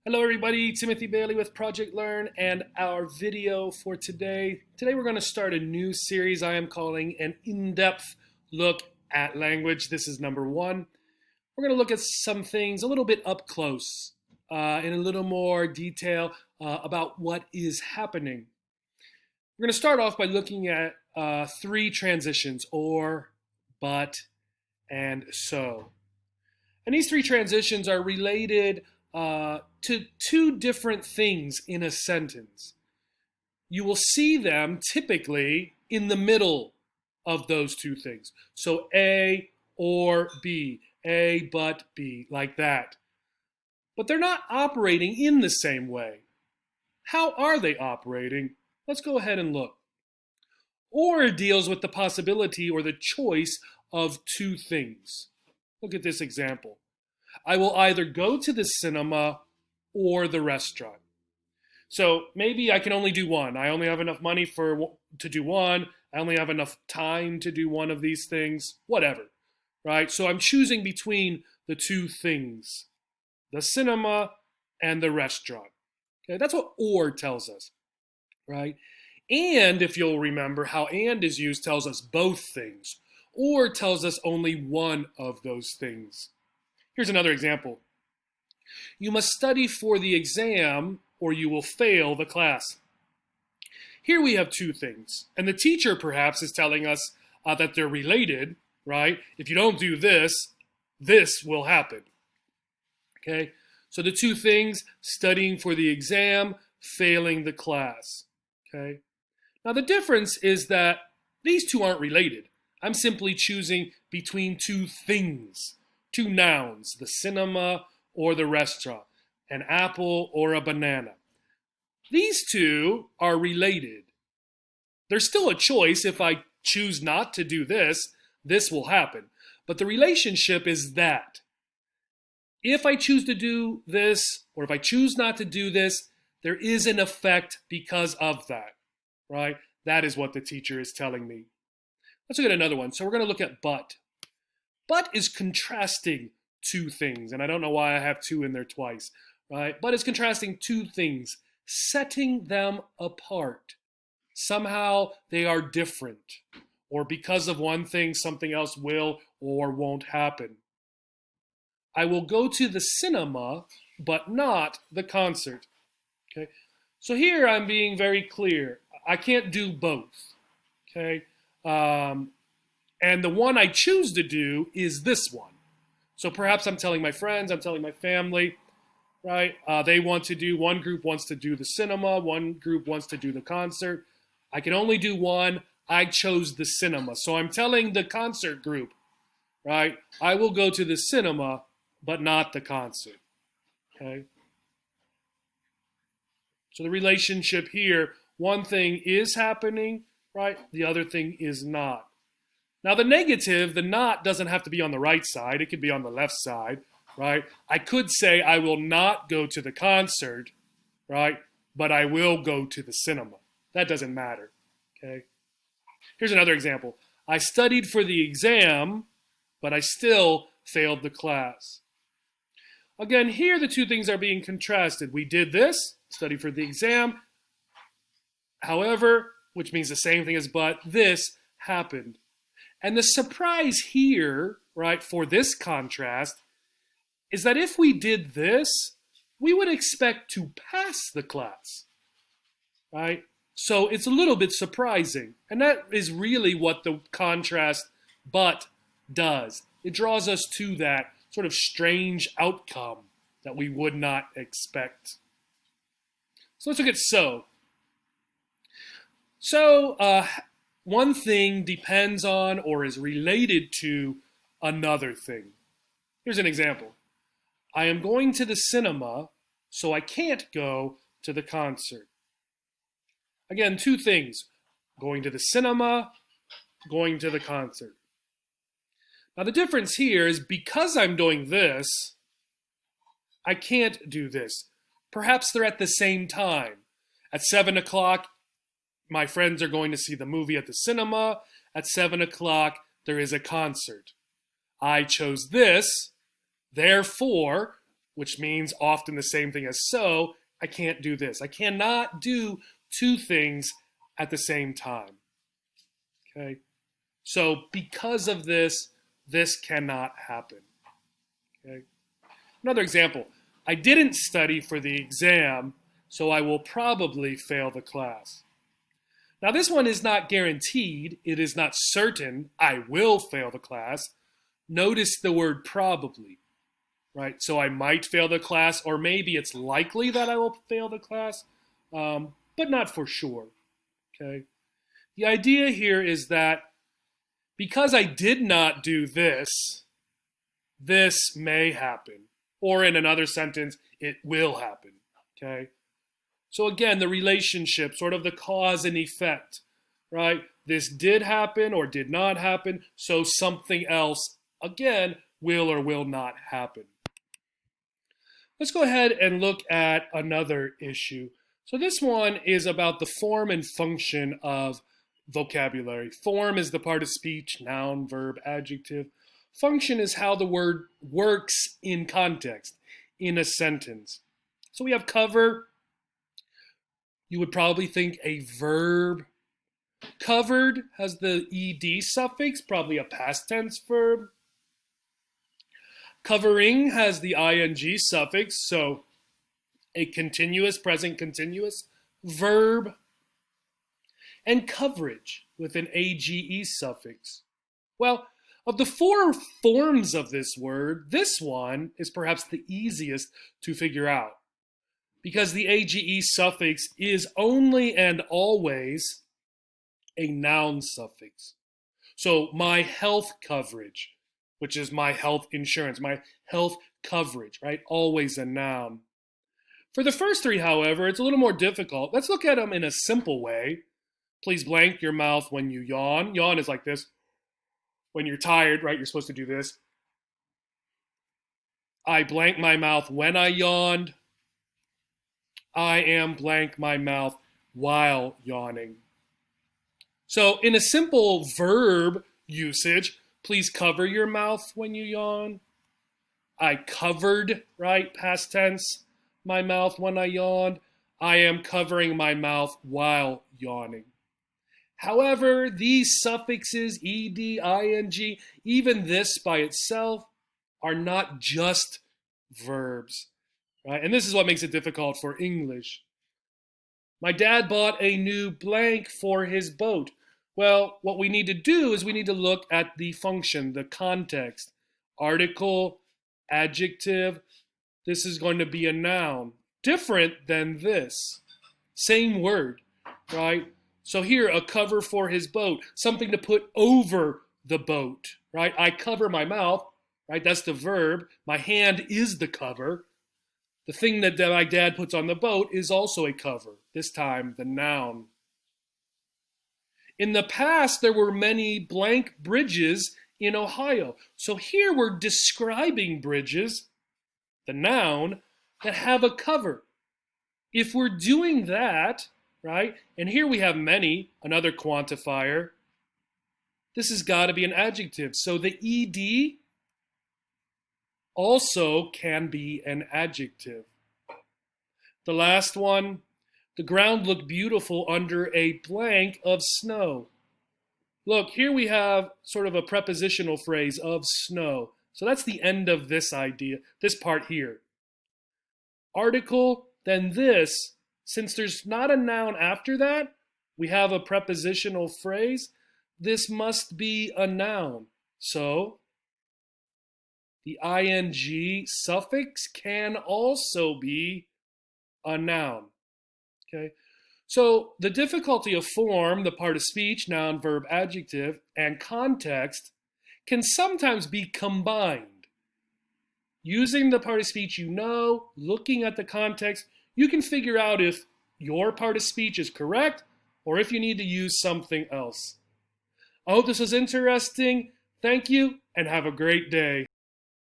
Hello everybody, Timothy Bailey with Project Learn and our video for today. Today we're going to start a new series I am calling an in-depth look at language. This is number one. We're going to look at some things a little bit up close, in a little more detail about what is happening. We're going to start off by looking at three transitions, or, but, and so. And these three transitions are related to two different things in a sentence. You will see them typically in the middle of those two things. So A or B, A but B, like that. But they're not operating in the same way. How are they operating? Let's go ahead and look. Or deals with the possibility or the choice of two things. Look at this example. I will either go to the cinema or the restaurant. So maybe I can only do one. I only have enough money to do one. I only have enough time to do one of these things, whatever, right? So I'm choosing between the two things, the cinema and the restaurant. Okay, that's what or tells us, right? And if you'll remember, how and is used tells us both things, or tells us only one of those things. Here's another example. You must study for the exam or you will fail the class. Here we have two things, and the teacher perhaps is telling us that they're related, right? If you don't do this, this will happen. Okay, so the two things, studying for the exam, failing the class. Okay, now the difference is that these two aren't related. I'm simply choosing between two things. Two nouns, the cinema or the restaurant, an apple or a banana. These two are related. There's still a choice. If I choose not to do this, this will happen. But the relationship is that if I choose to do this, or if I choose not to do this, there is an effect because of that, right? That is what the teacher is telling me. Let's look at another one. So we're going to look at but. But is contrasting two things, and I don't know why I have two in there twice, right? But it's contrasting two things, setting them apart. Somehow they are different, or because of one thing, something else will or won't happen. I will go to the cinema, but not the concert. Okay, so here I'm being very clear. I can't do both. Okay. And the one I choose to do is this one. So perhaps I'm telling my friends, I'm telling my family, right? They want to do, one group wants to do the cinema, one group wants to do the concert. I can only do one. I chose the cinema. So I'm telling the concert group, right? I will go to the cinema, but not the concert. Okay? So the relationship here, one thing is happening, right? The other thing is not. Now the negative, the not, doesn't have to be on the right side. It could be on the left side, right? I could say I will not go to the concert, right? But I will go to the cinema. That doesn't matter, okay? Here's another example. I studied for the exam, but I still failed the class. Again, here the two things are being contrasted. We did this, study for the exam. However, which means the same thing as but, this happened. And the surprise here, right, for this contrast, is that if we did this, we would expect to pass the class, right? So it's a little bit surprising. And that is really what the contrast but does. It draws us to that sort of strange outcome that we would not expect. So let's look at so. So, one thing depends on or is related to another thing. Here's an example. I am going to the cinema, so I can't go to the concert. Again, two things. Going to the cinema, going to the concert. Now the difference here is because I'm doing this, I can't do this. Perhaps they're at the same time. At 7 o'clock, my friends are going to see the movie at the cinema. At 7 o'clock, there is a concert. I chose this. Therefore, which means often the same thing as so. I can't do this. I cannot do two things at the same time. Okay? So because of this, this cannot happen. Okay? Another example. I didn't study for the exam, so I will probably fail the class. Now this one is not guaranteed. It is not certain I will fail the class. Notice the word probably, right? So I might fail the class, or maybe it's likely that I will fail the class, but not for sure, okay? The idea here is that because I did not do this, this may happen. Or in another sentence, it will happen, okay? So again, the relationship, sort of the cause and effect, right? This did happen or did not happen, so something else, again, will or will not happen. Let's go ahead and look at another issue. So this one is about the form and function of vocabulary. Form is the part of speech, noun, verb, adjective. Function is how the word works in context, in a sentence. So we have cover. You would probably think a verb. Covered has the ed suffix, probably a past tense verb. Covering has the ing suffix, so a continuous, present continuous verb. And coverage with an age suffix. Well, of the four forms of this word, this one is perhaps the easiest to figure out, because the age suffix is only and always a noun suffix. So my health coverage, which is my health insurance, my health coverage, right? Always a noun. For the first three, however, it's a little more difficult. Let's look at them in a simple way. Please blank your mouth when you yawn. Yawn is like this. When you're tired, right, you're supposed to do this. I blank my mouth when I yawned. I am blank my mouth while yawning. So in a simple verb usage, please cover your mouth when you yawn. I covered, right, past tense, my mouth when I yawned. I am covering my mouth while yawning. However, these suffixes, ed, ing, even this by itself, are not just verbs, right? And this is what makes it difficult for English. My dad bought a new blank for his boat. Well, what we need to do is we need to look at the function, the context. Article, adjective, this is going to be a noun. Different than this. Same word, right? So here, a cover for his boat, something to put over the boat, right? I cover my mouth, right? That's the verb. My hand is the cover. The thing that my dad puts on the boat is also a cover, this time the noun. In the past, there were many blank bridges in Ohio. So here we're describing bridges, the noun, that have a cover. If we're doing that, right, and here we have many, another quantifier, this has got to be an adjective. So the ed also can be an adjective. The last one, the ground looked beautiful under a blank of snow. Look, here we have sort of a prepositional phrase of snow. So that's the end of this idea, this part here. Article, then this. Since there's not a noun after that, we have a prepositional phrase. This must be a noun. So the ing suffix can also be a noun. Okay? So the difficulty of form, the part of speech, noun, verb, adjective, and context can sometimes be combined. Using the part of speech you know, looking at the context, you can figure out if your part of speech is correct or if you need to use something else. I hope this was interesting. Thank you and have a great day.